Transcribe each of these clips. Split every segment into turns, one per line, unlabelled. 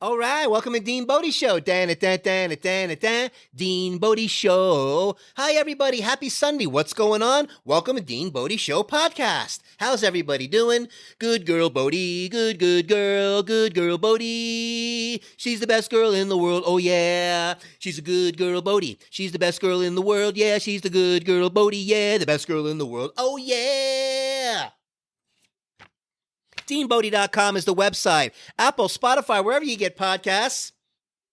All right, welcome to DeanBodi Show. DeanBodi Show. Hi, everybody. Happy Sunday. What's going on? Welcome to DeanBodi Show Podcast. How's everybody doing? Good girl, Bodie. Good girl. Good girl, Bodie. She's the best girl in the world. Oh, yeah. She's a good girl, Bodie. She's the best girl in the world. Yeah, she's the good girl, Bodie. Yeah, the best girl in the world. Oh, yeah. DeanBodi.com is the website. Apple, Spotify, wherever you get podcasts.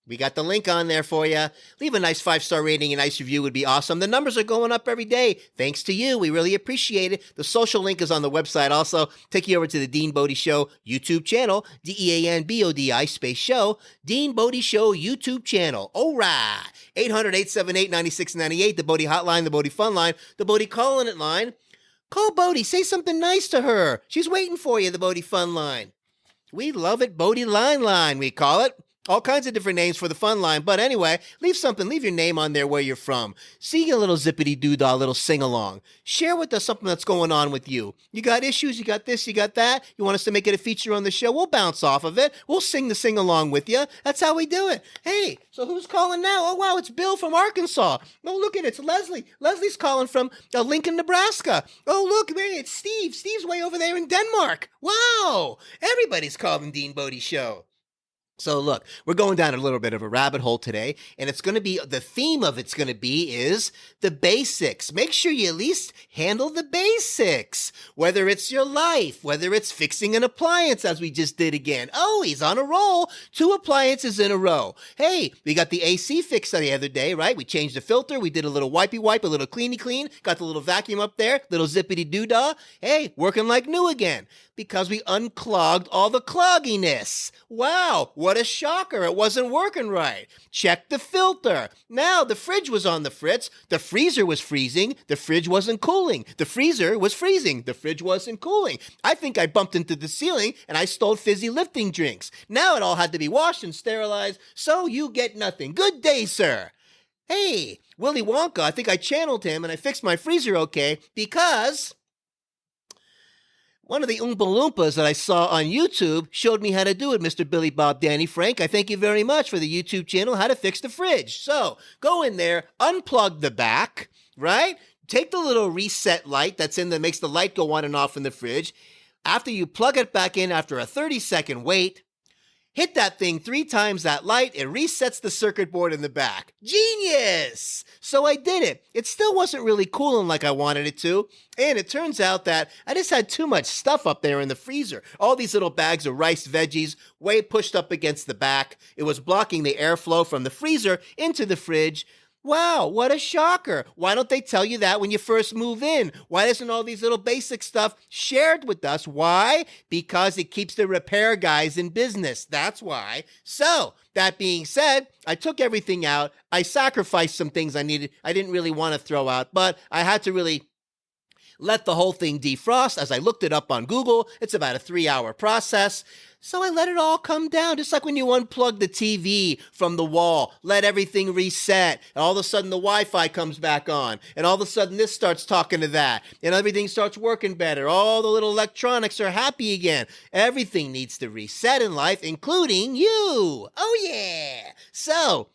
We got the link on there for you. Leave a nice 5-star rating and nice review would be awesome. The numbers are going up every day. Thanks to you. We really appreciate it. The social link is on the website also. Take you over to the DeanBodi Show YouTube channel. DeanBodi space show. DeanBodi Show YouTube channel. All right. 800-878-9698. The Bodie hotline, the Bodie fun line, the Bodie calling it line. Call Bodie. Say something nice to her. She's waiting for you, the Bodie Fun Line. We love it. Bodie Line, we call it. All kinds of different names for the fun line. But anyway, leave something. Leave your name on there where you're from. See a little zippity-doo-dah, little sing-along. Share with us something that's going on with you. You got issues, you got this, you got that. You want us to make it a feature on the show? We'll bounce off of it. We'll sing the sing-along with you. That's how we do it. Hey, so who's calling now? Oh, wow, it's Bill from Arkansas. Oh, look at it. It's Leslie. Leslie's calling from Lincoln, Nebraska. Oh, look, it's Steve. Steve's way over there in Denmark. Wow. Everybody's calling DeanBodi Show. So look, we're going down a little bit of a rabbit hole today, and it's going to be, the theme of it's going to be is the basics. Make sure you at least handle the basics, whether it's your life, whether it's fixing an appliance, as we just did again. Oh, he's on a roll. 2 appliances in a row. Hey, we got the AC fixed the other day, right? We changed the filter. We did a little wipey wipe, a little cleany clean, got the little vacuum up there, little zippity doo-dah. Hey, working like new again. Because we unclogged all the clogginess. Wow, what a shocker. It wasn't working right. Check the filter. Now, the fridge was on the fritz. The freezer was freezing. The fridge wasn't cooling. The freezer was freezing. The fridge wasn't cooling. I think I bumped into the ceiling and I stole fizzy lifting drinks. Now it all had to be washed and sterilized, so you get nothing. Good day, sir. Hey, Willy Wonka, I think I channeled him and I fixed my freezer okay because one of the Oompa Loompas that I saw on YouTube showed me how to do it, Mr. Billy Bob Danny Frank. I thank you very much for the YouTube channel, How to Fix the Fridge. So, go in there, unplug the back, right? Take the little reset light that's in there, makes the light go on and off in the fridge. After you plug it back in after a 30-second wait, hit that thing 3 times that light, it resets the circuit board in the back. Genius! So I did it. It still wasn't really cooling like I wanted it to. And it turns out that I just had too much stuff up there in the freezer. All these little bags of rice veggies way pushed up against the back. It was blocking the airflow from the freezer into the fridge. Wow, what a shocker. Why don't they tell you that when you first move in? Why isn't all these little basic stuff shared with us? Why? Because it keeps the repair guys in business. That's why. So, that being said, I took everything out. I sacrificed some things I didn't really want to throw out, but I had to really let the whole thing defrost. As I looked it up on Google, it's about a 3-hour process. So I let it all come down, just like when you unplug the TV from the wall, let everything reset, and all of a sudden the Wi-Fi comes back on, and all of a sudden this starts talking to that, and everything starts working better. All the little electronics are happy again. Everything needs to reset in life, including you. Oh yeah! So,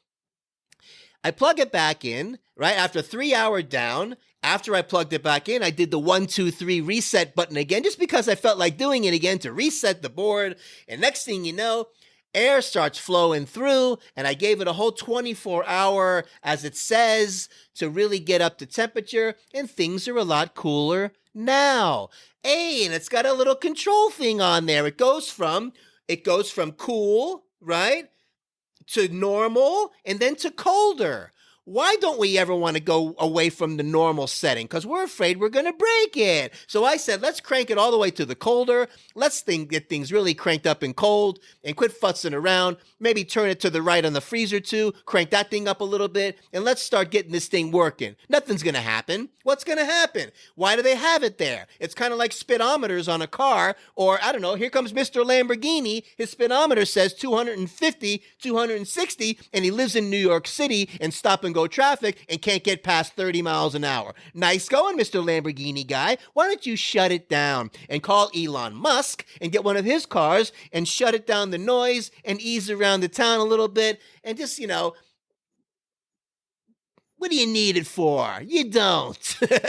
I plug it back in, right, after 3-hour down. After I plugged it back in, I did the 1, 2, 3 reset button again, just because I felt like doing it again to reset the board. And next thing you know, air starts flowing through, and I gave it a whole 24-hour, as it says, to really get up to temperature, and things are a lot cooler now. Hey, and it's got a little control thing on there. It goes from cool, right, to normal, and then to colder. Why don't we ever want to go away from the normal setting? Because we're afraid we're going to break it. So I said, let's crank it all the way to the colder. Let's get things really cranked up and cold and quit futzing around. Maybe turn it to the right on the freezer too. Crank that thing up a little bit. And let's start getting this thing working. Nothing's going to happen. What's going to happen? Why do they have it there? It's kind of like speedometers on a car. Or, I don't know, here comes Mr. Lamborghini. His speedometer says 250, 260, and he lives in New York City, and stop and go traffic and can't get past 30 miles an hour. Nice going, Mr. Lamborghini guy. Why don't you shut it down and call Elon Musk and get one of his cars and shut it down the noise and ease around the town a little bit and just, what do you need it for? You don't.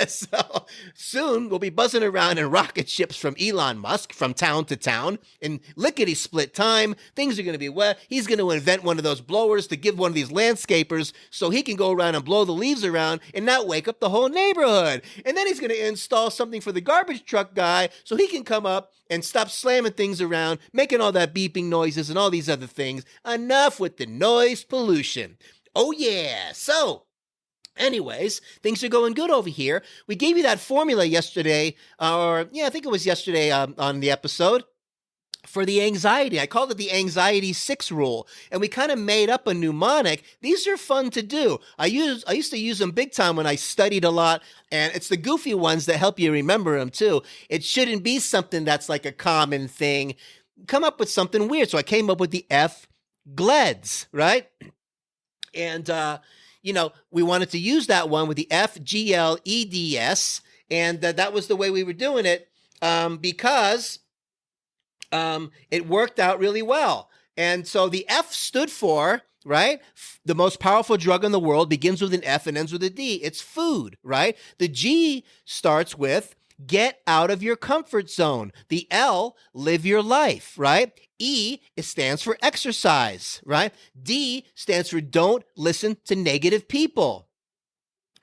So soon we'll be buzzing around in rocket ships from Elon Musk from town to town in lickety-split time. Things are going to be wet. He's going to invent one of those blowers to give one of these landscapers so he can go around and blow the leaves around and not wake up the whole neighborhood. And then he's going to install something for the garbage truck guy so he can come up and stop slamming things around, making all that beeping noises and all these other things. Enough with the noise pollution. Oh yeah. So anyways, things are going good over here. We gave you that formula yesterday, I think it was yesterday on the episode for the anxiety. I called it the anxiety 6 rule, and we kind of made up a mnemonic. These are fun to do. I used to use them big time when I studied a lot, and it's the goofy ones that help you remember them too. It shouldn't be something that's like a common thing. Come up with something weird. So I came up with the F GLEDS, right? And we wanted to use that one with the FGLEDS, and that was the way we were doing it because it worked out really well. And so the F stood for, right, the most powerful drug in the world begins with an F and ends with a D. It's food, right? The G starts with get out of your comfort zone. The L, live your life, right? E, it stands for exercise, right? D stands for don't listen to negative people,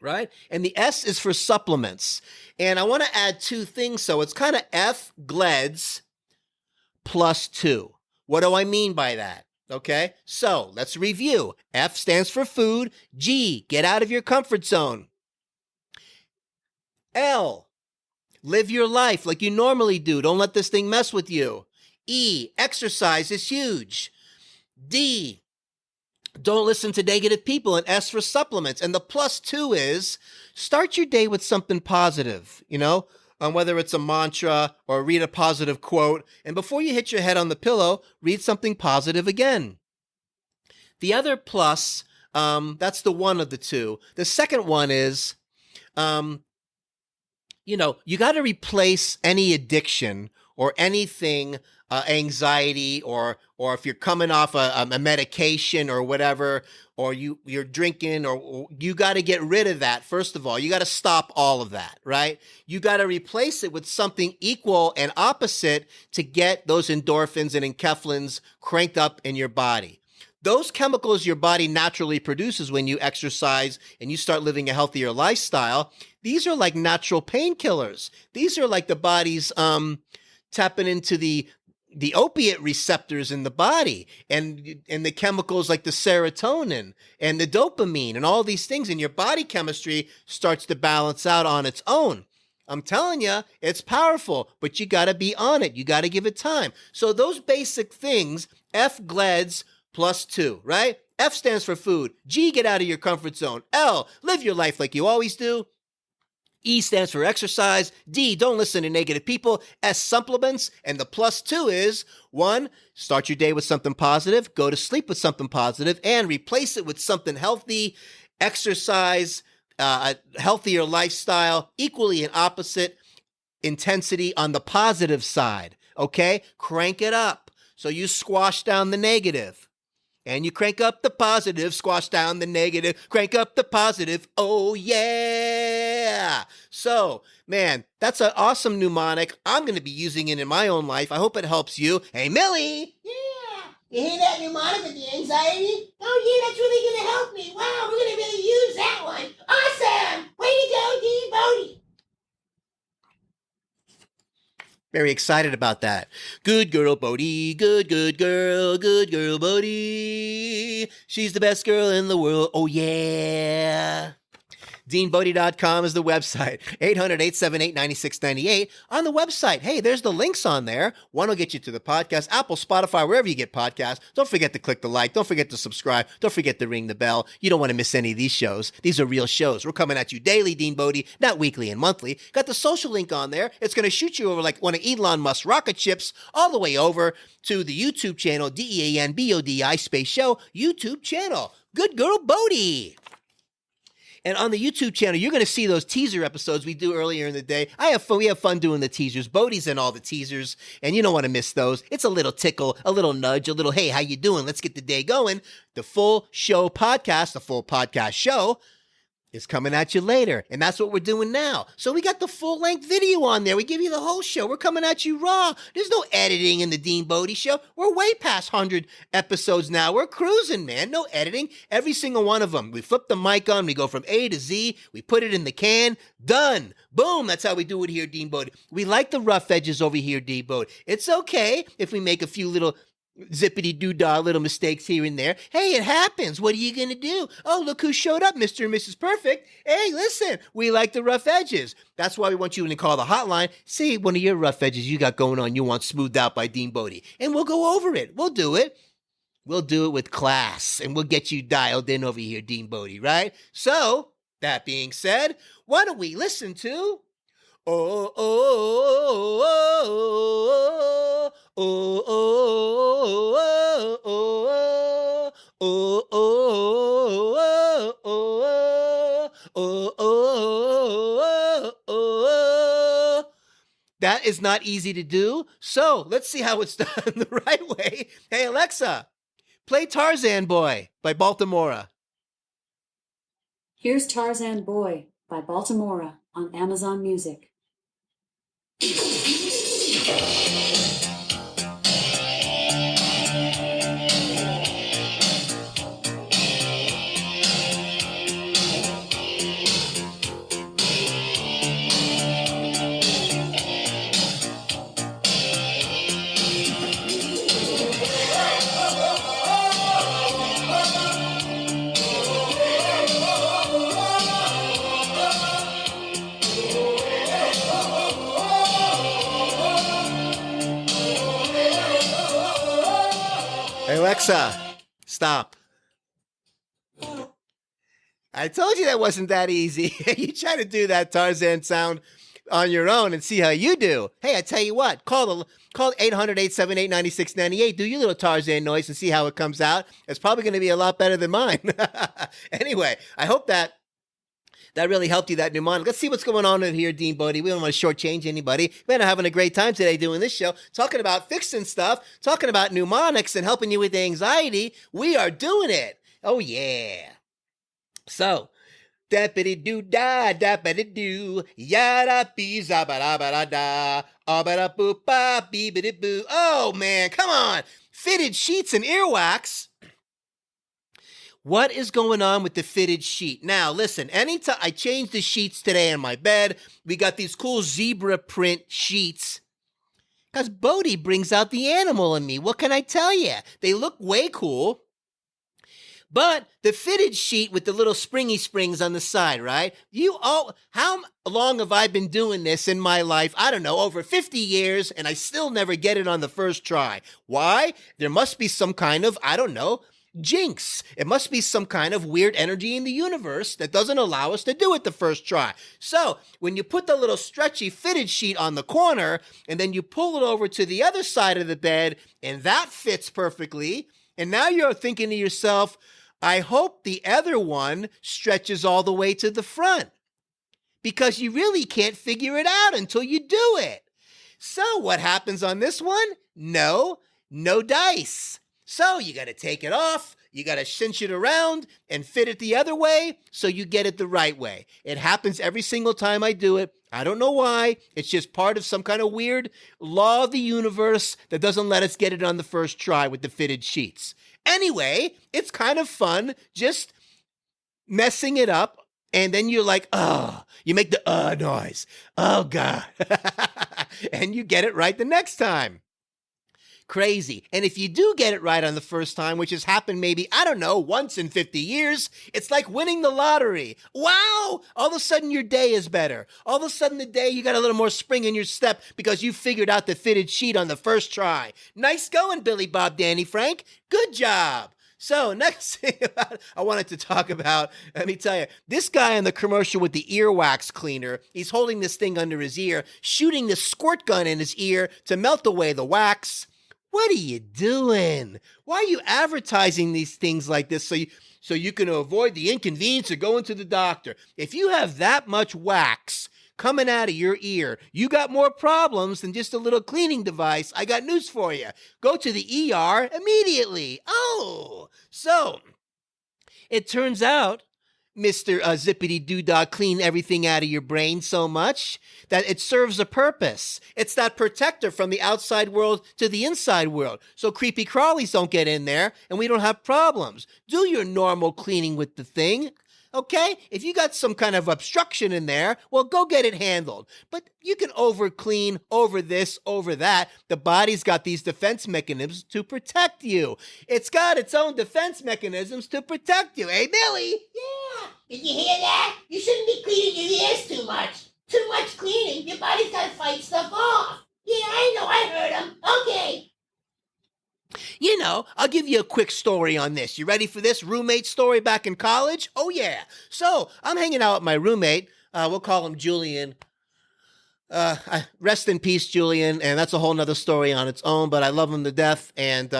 right? And the S is for supplements. And I want to add 2 things. So it's kind of F GLEDS plus 2. What do I mean by that? Okay, so let's review. F stands for food. G, get out of your comfort zone. L, live your life like you normally do. Don't let this thing mess with you. E, exercise is huge. D, don't listen to negative people. And S for supplements. And the plus 2 is start your day with something positive, whether it's a mantra or read a positive quote. And before you hit your head on the pillow, read something positive again. The other plus, that's the one of the 2. The second one is, you got to replace any addiction or anything, anxiety, or if you're coming off a medication or whatever, or you're drinking, or you got to get rid of that. First of all, you got to stop all of that, right? You got to replace it with something equal and opposite to get those endorphins and enkephalins cranked up in your body. Those chemicals your body naturally produces when you exercise and you start living a healthier lifestyle, these are like natural painkillers. These are like the body's tapping into the opiate receptors in the body and the chemicals like the serotonin and the dopamine and all these things, and your body chemistry starts to balance out on its own. I'm telling you, it's powerful, but you got to be on it. You got to give it time. So those basic things, F GLEDS plus 2, right? F stands for food. G, get out of your comfort zone. L, live your life like you always do. E stands for exercise. D, don't listen to negative people. S, supplements. And the plus 2 is 1, start your day with something positive, go to sleep with something positive, and replace it with something healthy, exercise, a healthier lifestyle, equally and opposite intensity on the positive side. Okay? Crank it up. So you squash down the negative. And you crank up the positive, squash down the negative, crank up the positive. Oh, yeah. So, man, that's an awesome mnemonic. I'm going to be using it in my own life. I hope it helps you. Hey, Millie.
Yeah. You hear that mnemonic with the anxiety? Oh, yeah, that's really going to help me. Wow, we're going to really use that one. Awesome. Way to go, DeanBodi.
Very excited about that. Good girl, Bodie. Good girl. Good girl, Bodie. She's the best girl in the world. Oh, yeah. DeanBodi.com is the website. 800-878-9698. On the website, hey, there's the links on there. One will get you to the podcast, Apple, Spotify, wherever you get podcasts. Don't forget to click the like. Don't forget to subscribe. Don't forget to ring the bell. You don't want to miss any of these shows. These are real shows. We're coming at you daily, DeanBodi, not weekly and monthly. Got the social link on there. It's going to shoot you over like one of Elon Musk's rocket ships all the way over to the YouTube channel, DeanBodi space show YouTube channel. Good girl, Bodie. And on the YouTube channel, you're going to see those teaser episodes we do earlier in the day. We have fun doing the teasers. Bodie's in all the teasers, and you don't want to miss those. It's a little tickle, a little nudge, a little, hey, how you doing? Let's get the day going. The full show podcast, the full podcast show, is coming at you later, and that's what we're doing now. So we got the full-length video on there. We give you the whole show. We're coming at you raw. There's no editing in the DeanBodi Show. We're way past 100 episodes now. We're cruising, man. No editing. Every single one of them. We flip the mic on. We go from A to Z. We put it in the can. Done. Boom. That's how we do it here, DeanBodi. We like the rough edges over here, DeanBodi. It's okay if we make a few little zippity-doo-dah little mistakes here and there. Hey, it happens. What are you going to do? Oh, look who showed up, Mr. and Mrs. Perfect. Hey, listen, we like the rough edges. That's why we want you to call the hotline. See one of your rough edges you got going on you want smoothed out by DeanBodi. And we'll go over it. We'll do it. We'll do it with class. And we'll get you dialed in over here, DeanBodi, right? So, that being said, why don't we listen to... Oh, oh, oh, oh, oh, oh, oh, oh, oh, oh, oh, oh, oh. That is not easy to do, so let's see how it's done the right way. Hey, Alexa, play Tarzan Boy by Baltimora.
Here's Tarzan Boy by Baltimora on Amazon Music.
Hey, Alexa, stop. I told you that wasn't that easy. You try to do that Tarzan sound on your own and see how you do. Hey, I tell you what, call 800-878-9698. Do your little Tarzan noise and see how it comes out. It's probably going to be a lot better than mine. Anyway, I hope that really helped you, that mnemonic. Let's see what's going on in here, DeanBodi. We don't want to shortchange anybody. We're having a great time today doing this show, talking about fixing stuff, talking about mnemonics and helping you with anxiety. We are doing it. Oh, yeah. So, dappity-doo-da, dappity-doo, yada-bee, zabba-da-ba-da-da, abba-da-boo-ba, bee-biddy-boo. Oh, man, come on. Fitted sheets and earwax. What is going on with the fitted sheet? Now, listen, anytime I changed the sheets today in my bed, we got these cool zebra print sheets. Because Bodie brings out the animal in me. What can I tell you? They look way cool. But the fitted sheet with the little springy springs on the side, right? How long have I been doing this in my life? I don't know, over 50 years, and I still never get it on the first try. Why? There must be some kind of, I don't know, jinx. It must be some kind of weird energy in the universe that doesn't allow us to do it the first try. So when you put the little stretchy fitted sheet on the corner and then you pull it over to the other side of the bed and that fits perfectly, and now you're thinking to yourself, I hope the other one stretches all the way to the front, because you really can't figure it out until you do it. So what happens on this one? No dice. So you got to take it off, you got to cinch it around and fit it the other way so you get it the right way. It happens every single time I do it. I don't know why. It's just part of some kind of weird law of the universe that doesn't let us get it on the first try with the fitted sheets. Anyway, it's kind of fun just messing it up. And then you're like, oh, you make the noise. Oh, God. And you get it right the next time. Crazy. And if you do get it right on the first time, which has happened maybe, I don't know, once in 50 years, it's like winning the lottery. Wow! All of a sudden your day is better. All of a sudden the day you got a little more spring in your step because you figured out the fitted sheet on the first try. Nice going, Billy Bob Danny Frank. Good job. So next thing I wanted to talk about, let me tell you, this guy in the commercial with the earwax cleaner, he's holding this thing under his ear, shooting the squirt gun in his ear to melt away the wax. What are you doing? Why are you advertising these things like this so you can avoid the inconvenience of going to the doctor? If you have that much wax coming out of your ear, you got more problems than just a little cleaning device. I got news for you. Go to the ER immediately. Oh, so it turns out Mr. Zippity Doodah clean everything out of your brain so much that it serves a purpose. It's that protector from the outside world to the inside world. So creepy crawlies don't get in there and we don't have problems. Do your normal cleaning with the thing. Okay? If you got some kind of obstruction in there, well, go get it handled. But you can over clean, over this, over that. The body's got these defense mechanisms to protect you. It's got its own defense mechanisms to protect you. Hey, Billy?
Yeah. Did you hear that? You shouldn't be cleaning your ears too much. Too much cleaning, your body's got to fight stuff off. Yeah, I know, I heard him. Okay.
You know, I'll give you a quick story on this. You ready for this roommate story back in college? Oh, yeah. So I'm hanging out with my roommate. We'll call him Julian. Rest in peace, Julian. And that's a whole nother story on its own, but I love him to death. And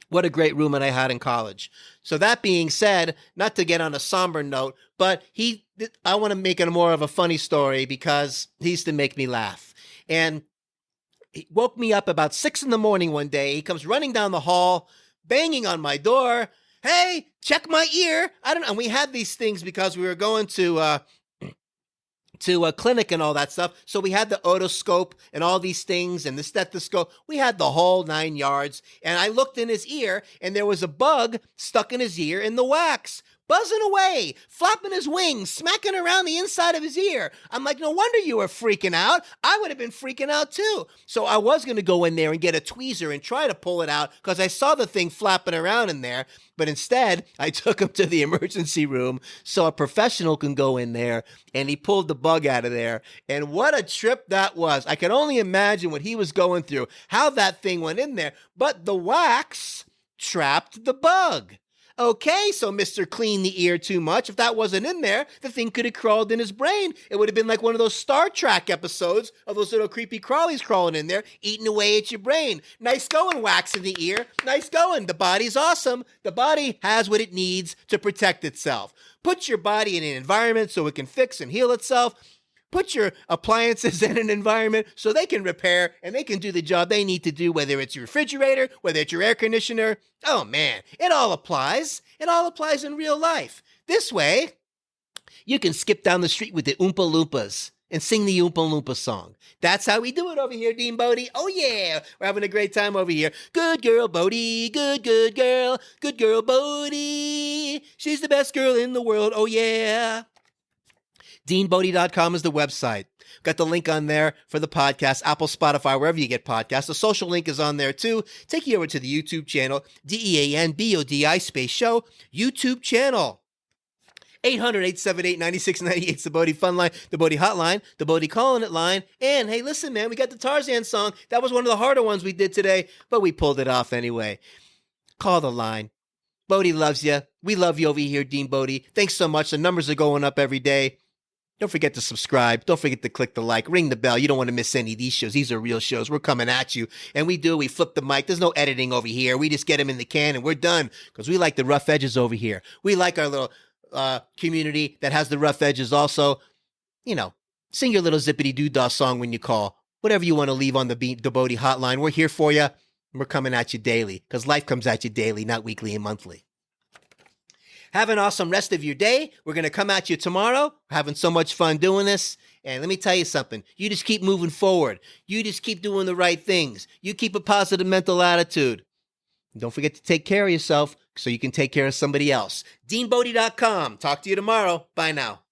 what a great roommate I had in college. So that being said, not to get on a somber note, but I want to make it more of a funny story because he used to make me laugh. And he woke me up about 6 a.m. one day. He comes running down the hall, banging on my door. Hey, check my ear. I don't know. And we had these things because we were going to a clinic and all that stuff. So we had the otoscope and all these things and the stethoscope. We had the whole 9 yards. And I looked in his ear and there was a bug stuck in his ear in the wax. Buzzing away, flapping his wings, smacking around the inside of his ear. I'm like, no wonder you were freaking out. I would have been freaking out too. So I was going to go in there and get a tweezer and try to pull it out because I saw the thing flapping around in there. But instead, I took him to the emergency room so a professional can go in there, and he pulled the bug out of there. And what a trip that was. I can only imagine what he was going through, how that thing went in there. But the wax trapped the bug. Okay, so Mr. Clean the Ear Too Much, if that wasn't in there, the thing could have crawled in his brain. It would have been like one of those Star Trek episodes of those little creepy crawlies crawling in there, eating away at your brain. Nice going, wax in the ear. Nice going. The body's awesome. The body has what it needs to protect itself. Put your body in an environment so it can fix and heal itself. Put your appliances in an environment so they can repair and they can do the job they need to do, whether it's your refrigerator, whether it's your air conditioner. Oh, man, it all applies. It all applies in real life. This way, you can skip down the street with the Oompa Loompas and sing the Oompa Loompa song. That's how we do it over here, DeanBodi. Oh, yeah, we're having a great time over here. Good girl, Bodie. Good girl. Good girl, Bodie. She's the best girl in the world. Oh, yeah. DeanBodi.com is the website. Got the link on there for the podcast, Apple, Spotify, wherever you get podcasts. The social link is on there too. Take you over to the YouTube channel, DeanBodi _show, YouTube channel. 800-878-9698 is the Bodie Fun Line, the Bodie Hotline, the Bodie Calling It line. And hey, listen, man, we got the Tarzan song. That was one of the harder ones we did today, but we pulled it off anyway. Call the line. Bodie loves you. We love you over here, DeanBodi. Thanks so much. The numbers are going up every day. Don't forget to subscribe. Don't forget to click the like. Ring the bell. You don't want to miss any of these shows. These are real shows. We're coming at you. And we flip the mic. There's no editing over here. We just get them in the can and we're done because we like the rough edges over here. We like our little community that has the rough edges also. You know, sing your little zippity doo-dah song when you call. Whatever you want to leave on the Bodie hotline. We're here for you. And we're coming at you daily because life comes at you daily, not weekly and monthly. Have an awesome rest of your day. We're going to come at you tomorrow. We're having so much fun doing this. And let me tell you something. You just keep moving forward. You just keep doing the right things. You keep a positive mental attitude. And don't forget to take care of yourself so you can take care of somebody else. DeanBodi.com. Talk to you tomorrow. Bye now.